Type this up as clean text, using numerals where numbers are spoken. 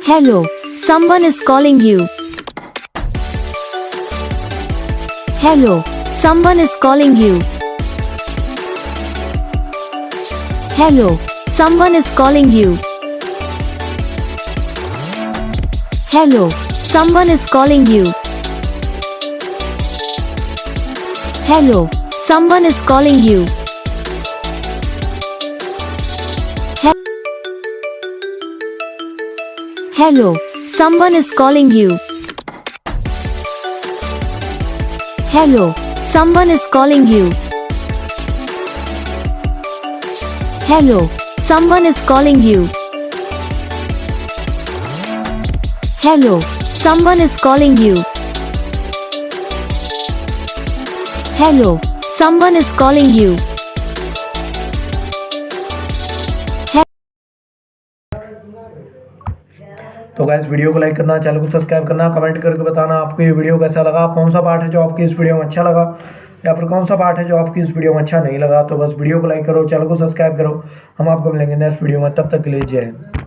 Hello, someone is calling you. Hello, someone is calling you. Hello, someone is calling you. Hello, someone is calling you. Hello, someone is calling you. Hello, someone is calling you. Hello, someone is calling you. Hello, someone is calling you. Hello, someone is calling you. Hello, someone is calling you. तो guys video को like करना, channel को subscribe करना, comment करके बताना आपको ये video कैसा लगा, कौन सा पार्ट है जो आपकी इस वीडियो में अच्छा लगा या फिर कौन सा पार्ट है जो आपकी इस वीडियो में अच्छा नहीं लगा। तो बस वीडियो को लाइक करो, चैनल को सब्सक्राइब करो। हम आपको मिलेंगे नेक्स्ट वीडियो में, तब तक के लिए जय हिंद।